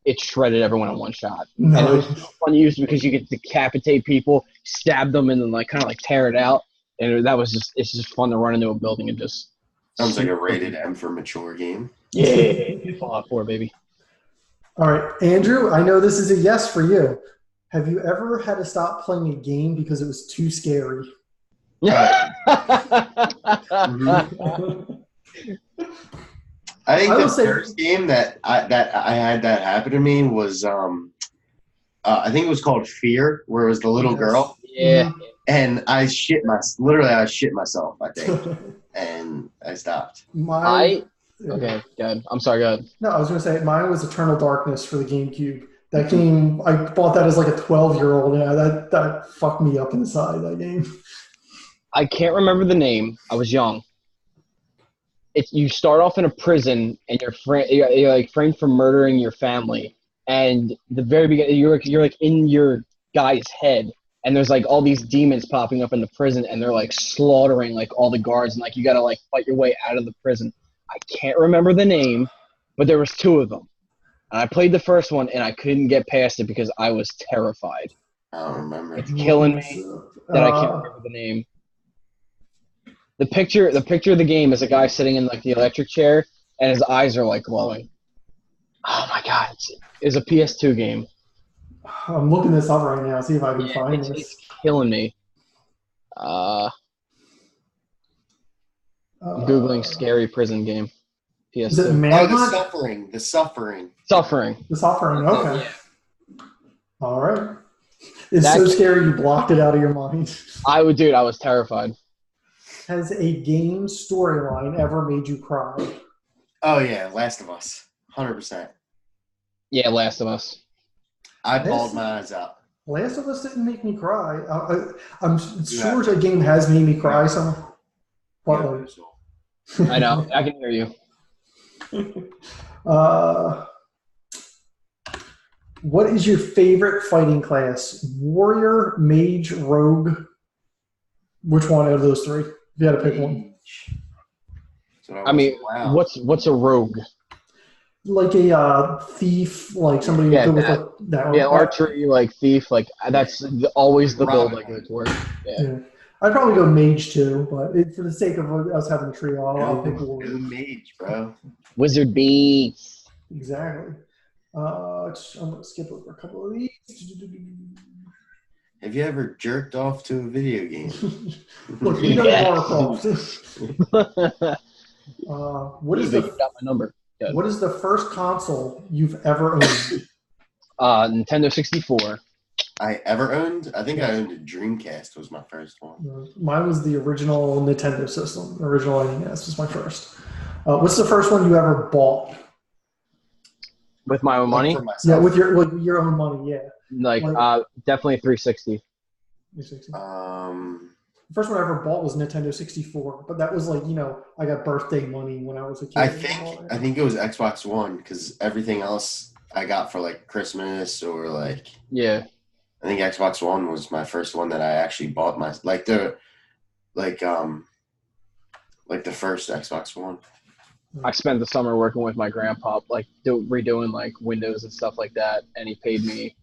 It shredded everyone in one shot, and it was fun to use because you could decapitate people, stab them, and then kind of tear it out. And it's just fun to run into a building and just. Sounds like a rated M for mature game. Yeah, Fallout 4, baby. All right, Andrew, I know this is a yes for you. Have you ever had to stop playing a game because it was too scary? I think I the will say- first game that I had that happen to me was I think it was called Fear, where it was the little Yes. girl, Yeah. and I shit myself, I think, and I stopped. Okay, good. I'm sorry, go ahead. No, I was going to say mine was Eternal Darkness for the GameCube. That game, I bought that as like a 12-year-old. Yeah, that fucked me up inside, that game. I can't remember the name. I was young. You start off in a prison and you're like framed for murdering your family. And the very beginning, you're like in your guy's head, and there's like all these demons popping up in the prison, and they're like slaughtering like all the guards, and like you gotta like fight your way out of the prison. I can't remember the name, but there was two of them, and I played the first one, and I couldn't get past it because I was terrified. I don't remember. It's killing me that I can't remember the name. The picture of the game is a guy sitting in like the electric chair, and his eyes are like glowing. Oh my god! It's a PS2 game. I'm looking this up right now, see if I can find It's this. killing me. I'm Googling scary prison game. PS2. Is it Oh, the Manhunt? suffering. Suffering. The Suffering, okay. Yeah. All right. It's so scary you blocked it out of your mind. I was terrified. Has a game storyline ever made you cry? Oh yeah, Last of Us, 100%. Yeah, Last of Us. I bawled my eyes out. Last of Us didn't make me cry. I'm sure a game has made me cry some. But I know. I can hear you. What is your favorite fighting class? Warrior, Mage, Rogue? Which one out of those three? If you had to pick one. I mean, what's a rogue? Like a thief, like somebody good with like that one. Yeah, archery, like thief, like that's always the build I go towards. Yeah. I'd probably go mage too, but for the sake of us having a trio, I'll pick Warrior. Go mage, bro. Wizard beats. Exactly. I'm gonna skip over a couple of these. Have you ever jerked off to a video game? Look, you know Lara Croft. You got my number. Good. What is the first console you've ever owned? Nintendo 64. I ever owned? I think I owned a Dreamcast was my first one. Mine was the original Nintendo system. Original NES was my first. What's the first one you ever bought? With my own money? Yeah, with your own money, yeah. Like definitely 360. 360. The first one I ever bought was Nintendo 64, but that was like, I got birthday money when I was a kid. I think it was Xbox One because everything else I got for like Christmas or like I think Xbox One was my first one that I actually bought the first Xbox One. I spent the summer working with my grandpa, like redoing like windows and stuff like that, and he paid me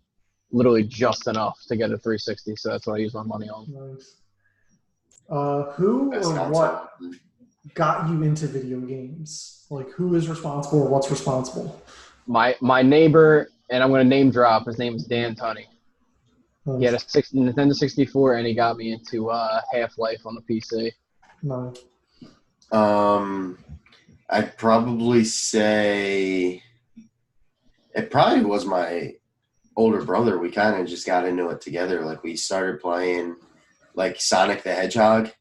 literally just enough to get a 360, so that's what I use my money on. Nice. Who or what got you into video games? Like, who is responsible or what's responsible? My neighbor, and I'm going to name drop, his name is Dan Tunney. Nice. He had a Nintendo 64, and he got me into Half-Life on the PC. Nice. I'd probably say it probably was my older brother. We kind of just got into it together. Like, we started playing like Sonic the Hedgehog,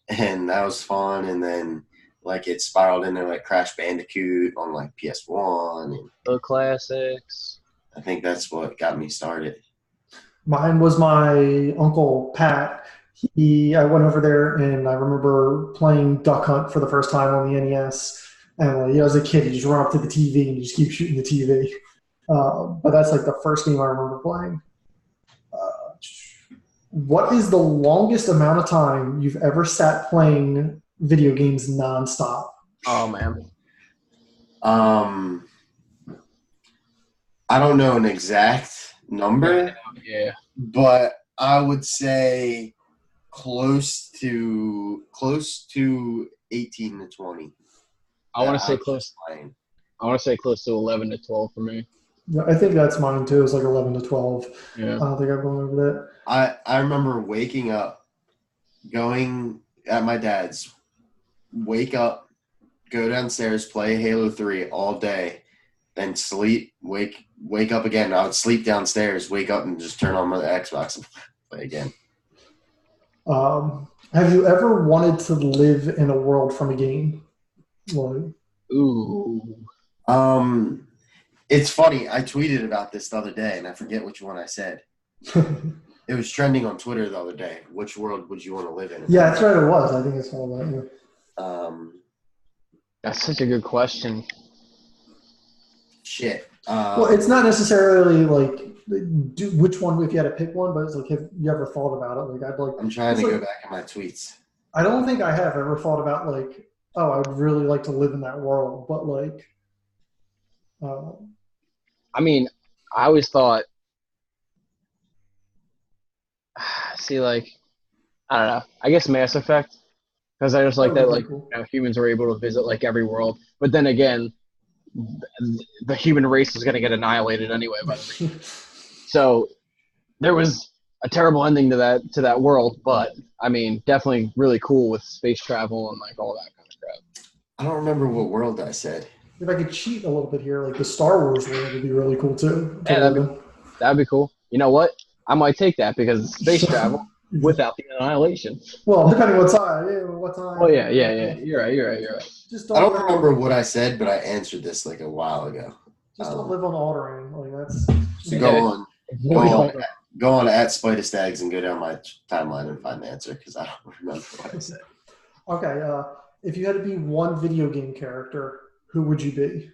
and that was fun. And then like it spiraled into like Crash Bandicoot on like PS1 and the classics. I think that's what got me started. Mine was my uncle Pat. I went over there and I remember playing Duck Hunt for the first time on the NES. And as a kid, you just run up to the TV and you just keep shooting the TV. But that's like the first game I remember playing. What is the longest amount of time you've ever sat playing video games nonstop? Oh man. I don't know an exact number. Yeah. But I would say close to 18 to 20. I want to say close. I want to say close to 11 to 12 for me. Yeah, I think that's mine too. It's like 11 to 12. Yeah. I don't think I've gone over that. I remember waking up, going at my dad's, wake up, go downstairs, play Halo 3 all day, then sleep, wake up again. I would sleep downstairs, wake up, and just turn on my Xbox and play again. Have you ever wanted to live in a world from a game? Like, Ooh. It's funny. I tweeted about this the other day, and I forget which one I said. It was trending on Twitter the other day. Which world would you want to live in? yeah, that's right. It was. I think it's all that. Yeah. That's such a good question. Shit. Well, it's not necessarily like which one if you had to pick one, but it's like, have you ever thought about it? Like, I'd like. I'm trying to like, go back in my tweets. I don't think I have ever thought about like, oh, I would really like to live in that world, but like. I mean, I always thought. See, like, I don't know. I guess Mass Effect, because I just like that, like, cool. humans are able to visit like every world. But then again, the human race is going to get annihilated anyway. So there was a terrible ending to that world, but I mean, definitely really cool with space travel and like all that kind of crap. I don't remember what world I said. If I could cheat a little bit here, like the Star Wars world would be really cool too. Yeah, that'd be cool. You know what? I might take that because it's space travel without the annihilation. Well, depending what side. Yeah, what time. Oh yeah. You're right. Just I don't remember what I said, but I answered this like a while ago. Just don't live on Alderain. Like that's. So go on at Spiderstags and go down my timeline and find the answer because I don't remember what I said. Okay, if you had to be one video game character, who would you be?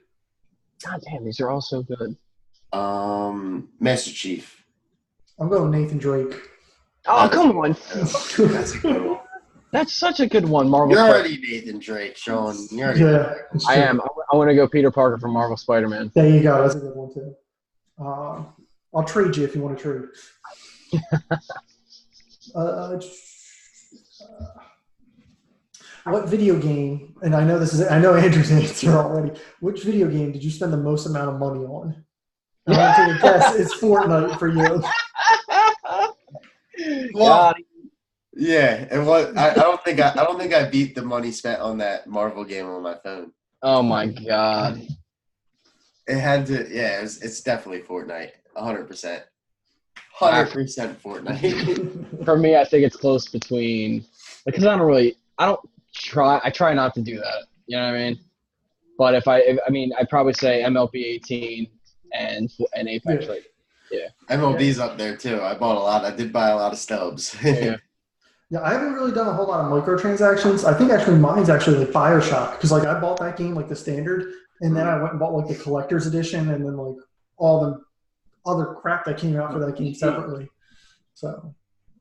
God damn, these are all so good. Master Chief. I'm going Nathan Drake. Oh, come on. That's a good one. That's such a good one, Marvel. You're already Nathan Drake, Sean. You're already I am. I want to go Peter Parker from Marvel Spider-Man. There you go. That's a good one, too. I'll trade you if you want to trade. What video game, and I know Andrew's answer already, which video game did you spend the most amount of money on? I'm going to take a guess. It's Fortnite for you. Well, yeah, and what I don't think I beat the money spent on that Marvel game on my phone. Oh my god! It had to, yeah. It's definitely Fortnite, 100%, 100% Fortnite. For me, I think it's close between because I try not to do that. You know what I mean? But I'd probably say MLB 18 and Apex. Right? Yeah. MLB's up there too. I bought a lot. I did buy a lot of stubs. Yeah, I haven't really done a whole lot of microtransactions. I think actually mine's actually like BioShock because like I bought that game like the standard, and then I went and bought like the collector's edition, and then like all the other crap that came out for that game separately. So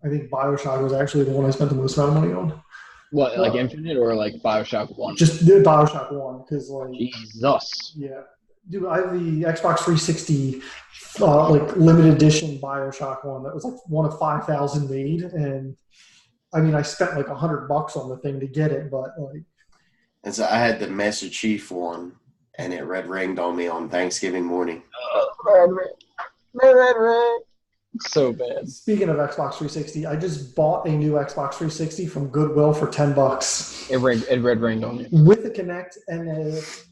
I think BioShock was actually the one I spent the most amount of money on. What, like Infinite or like BioShock 1? Just the BioShock 1 because like Jesus. Yeah, dude, I have the Xbox 360 like limited edition BioShock 1 that was like one of 5,000 made, and I mean, I spent like $100 on the thing to get it, but like. And so I had the Master Chief one, and it red ringed on me on Thanksgiving morning. Red ring. So bad. Speaking of Xbox 360, I just bought a new Xbox 360 from Goodwill for $10. It red ringed on me with the Kinect and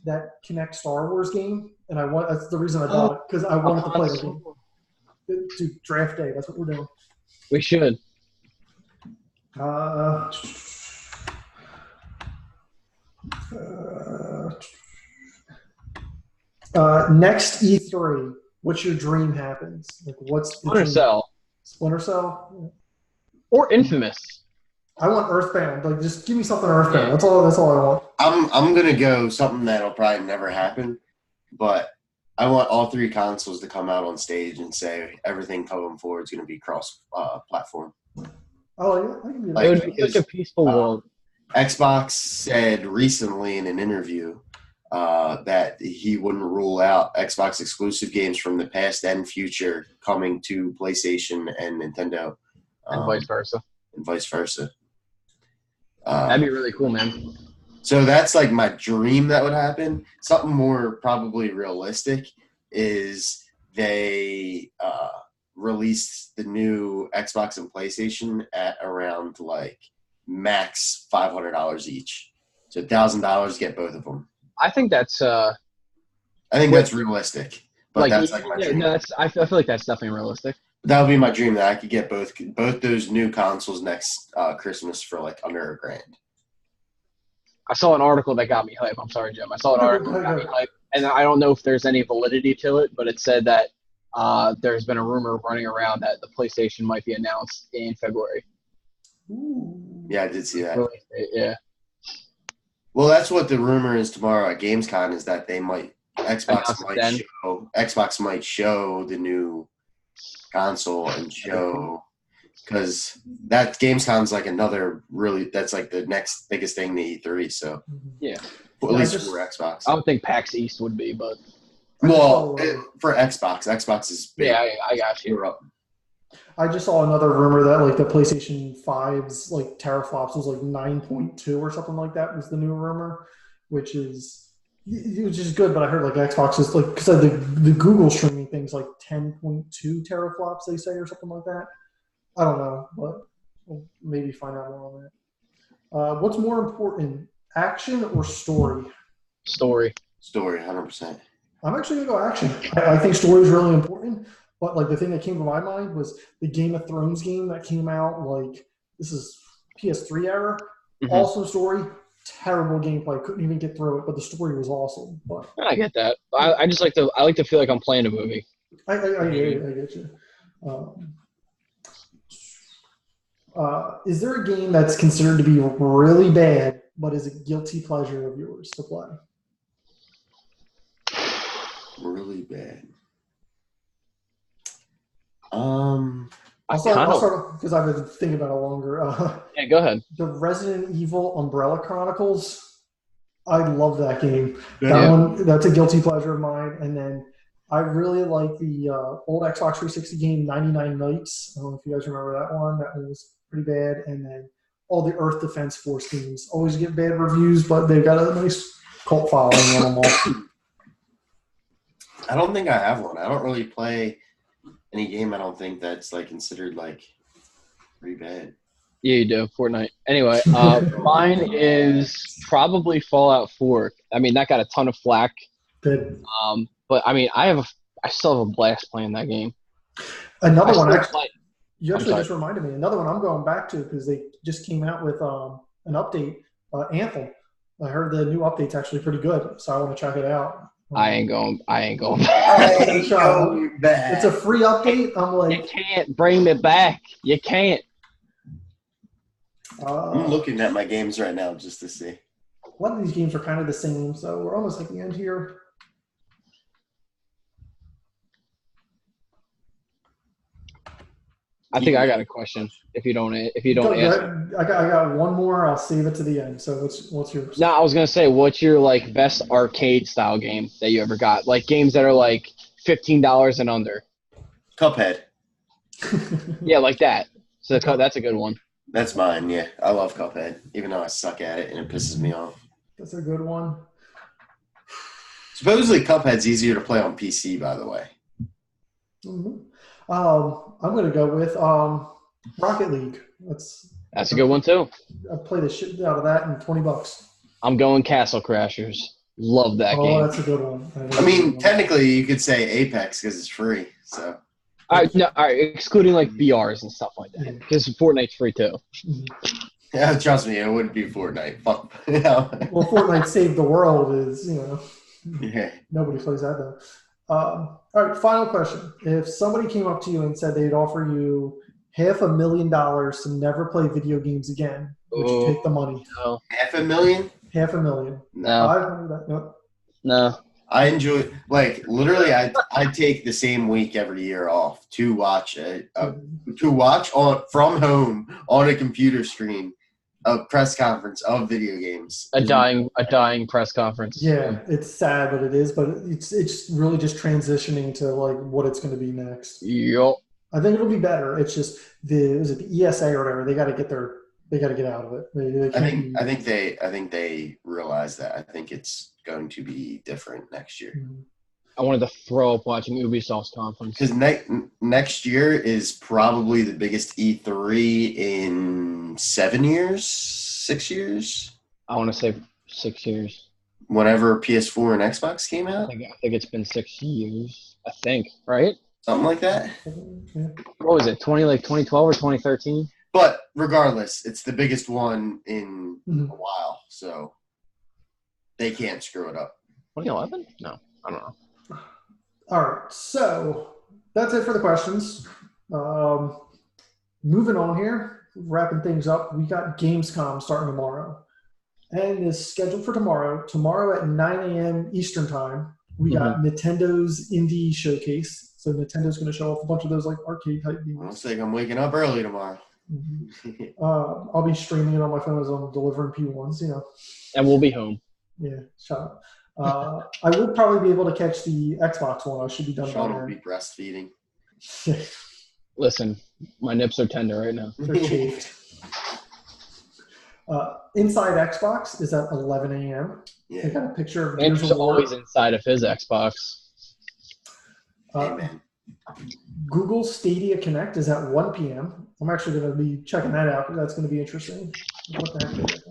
that Kinect Star Wars game, and that's the reason I bought it because I wanted to play the game. Dude, draft day. That's what we're doing. We should. Next E3, what's your dream happens? Like, what's Splinter Cell? Splinter Cell, or Infamous? I want Earthbound. Like, just give me something Earthbound. Yeah. That's all I want. I'm gonna go something that'll probably never happen, but I want all three consoles to come out on stage and say everything coming forward is gonna be cross platform. Oh yeah, I can do that. It would be such a peaceful world. Xbox said recently in an interview that he wouldn't rule out Xbox exclusive games from the past and future coming to PlayStation and Nintendo. And vice versa. That'd be really cool, man. So that's like my dream that would happen. Something more probably realistic is they released the new Xbox and PlayStation at around like max $500 each. So $1,000 get both of them. I think that's I think that's realistic, but that's like my dream. No, I feel like that's definitely realistic. That would be my dream, that I could get both those new consoles next Christmas for like under $1,000. I saw an article that got me hype. I'm sorry, Jim. I saw an article that got me hype, and I don't know if there's any validity to it, but it said that there's been a rumor running around that the PlayStation might be announced in February. Ooh. Yeah, I did see that. Yeah. Well, that's what the rumor is tomorrow at Gamescom, is that Xbox might show the new console and show, because that Gamescom's like that's like the next biggest thing to E3. So yeah, at least for Xbox. I would think PAX East would be, but for Xbox is big. Yeah, I got you. I just saw another rumor that like the PlayStation 5's like teraflops was like 9.2 or something like that was the new rumor, which is good. But I heard like Xbox is like, because the Google streaming thing's like 10.2 teraflops they say or something like that. I don't know, but we'll maybe find out more on that. What's more important, action or story? Story, 100%. I'm actually gonna go action. I think story is really important. But like the thing that came to my mind was the Game of Thrones game that came out. Like this is PS3 era. Mm-hmm. Also story, terrible gameplay. Couldn't even get through it, but the story was awesome. But I get that. I just like to feel like I'm playing a movie. I get you. Is there a game that's considered to be really bad, but is a guilty pleasure of yours to play? Really bad. I'll start because I've been thinking about it longer. Yeah, go ahead. The Resident Evil Umbrella Chronicles. I love that game. That's a guilty pleasure of mine. And then I really like the old Xbox 360 game 99 Nights. I don't know if you guys remember that one. That one was pretty bad. And then all the Earth Defense Force games always get bad reviews, but they've got a nice cult following on them all. I don't think I have one. I don't really play any game, I don't think, that's like considered like pretty bad. Yeah, you do. Fortnite. Anyway, mine is probably Fallout 4. I mean, that got a ton of flack. Good. But I mean, I still have a blast playing that game. Another one. You actually just reminded me. Another one I'm going back to because they just came out with an update. Anthem. I heard the new update's actually pretty good, so I want to check it out. I ain't going back. It's a free update. I'm like, you can't bring me back. You can't. I'm looking at my games right now just to see. One of these games are kind of the same, so we're almost at the end here. I think I got a question. If you don't answer, I got one more. I'll save it to the end. So what's yours? No, I was gonna say, what's your like best arcade style game that you ever got? Like games that are like $15 and under. Cuphead. Yeah, like that. So that's a good one. That's mine. Yeah, I love Cuphead, even though I suck at it and it pisses me off. That's a good one. Supposedly, Cuphead's easier to play on PC. By the way. Mm-hmm. I'm going to go with Rocket League. That's a good one too. I play the shit out of that in $20. I'm going Castle Crashers. Love that game. Oh, that's a good one. I mean, technically, you could say Apex because it's free. So. All right, excluding like BRs and stuff like that, because Fortnite's free too. Yeah, trust me, it wouldn't be Fortnite. Fuck. Well, Fortnite saved the world is, yeah. Nobody plays that though. All right, final question. If somebody came up to you and said they'd offer you $500,000 to never play video games again, would you take the money? No. $500,000? $500,000. No. No. I enjoy, like, literally, I take the same week every year off to watch from home on a computer screen a press conference of video games. A dying press conference. Yeah, it's sad, but it is. But it's really just transitioning to like what it's going to be next. Yup. I think it'll be better. It's just the ESA or whatever. They got to get out of it. I think they realize that. I think it's going to be different next year. Mm-hmm. I wanted to throw up watching Ubisoft's conference. Because next year is probably the biggest E3 in 6 years. I want to say 6 years. Whenever PS4 and Xbox came out, I think it's been 6 years. I think, right? something like that. Yeah. What was it? 2012 or 2013? But regardless, it's the biggest one in Mhm. a while, so they can't screw it up. 2011? No, I don't know. All right, so that's it for the questions. Moving on here, wrapping things up. We got Gamescom starting tomorrow, and is scheduled for tomorrow. Tomorrow at 9 a.m. Eastern time, we got Nintendo's Indie Showcase. So Nintendo's going to show off a bunch of those like arcade type games. Looks like I'm waking up early tomorrow. I'll be streaming it on my phone as I'm delivering P1s. And we'll be home. Yeah, shut up. I will probably be able to catch the Xbox one. I should be done by Sean will then. be breastfeeding. Listen, my nips are tender right now. They're chafed. Inside Xbox is at 11 a.m. Yeah. I got a picture of Gears Andrew's of War. always inside of his Xbox. Amen. Google Stadia Connect is at 1 p.m. I'm actually going to be checking that out. That's going to be interesting. What the heck is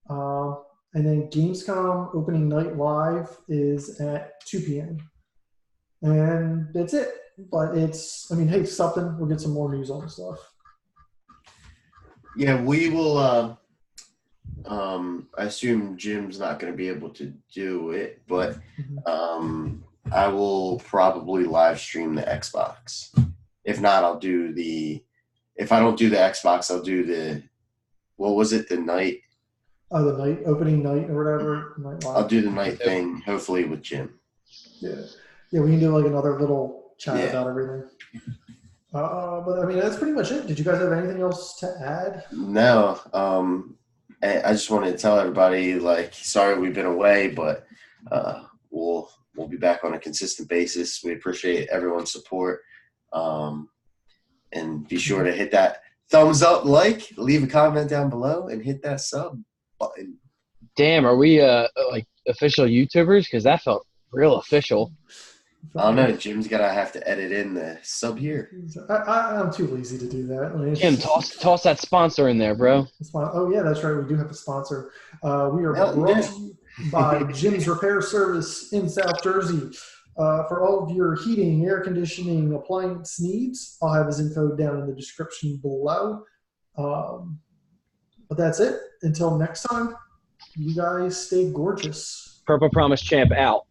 that? And then Gamescom opening night live is at 2 p.m. And that's it. But it's, I mean, hey, something. We'll get some more news on stuff. Yeah, we will. I assume Jim's not going to be able to do it, but I will probably live stream the Xbox. If not, I'll do the. If I don't do the Xbox, I'll do the. What was it? The night. Oh, the night opening night or whatever. Night live. I'll do the night thing, hopefully with Jim. Yeah, we can do like another little chat about everything. But I mean, that's pretty much it. Did you guys have anything else to add? No. I just wanted to tell everybody, like, sorry we've been away, but we'll be back on a consistent basis. We appreciate everyone's support. And be sure to hit that thumbs up, leave a comment down below, and hit that sub button. Damn, are we like official YouTubers? Because that felt real official. I don't know. Jim's gonna have to edit in the sub here. I'm too lazy to do that. I mean, Jim, toss that sponsor in there, bro. Oh yeah, that's right. We do have a sponsor. We are brought to you by Jim's Repair Service in South Jersey. For all of your heating, air conditioning, appliance needs, I'll have his info down in the description below. But that's it. Until next time, you guys stay gorgeous. Purple Promise Champ out.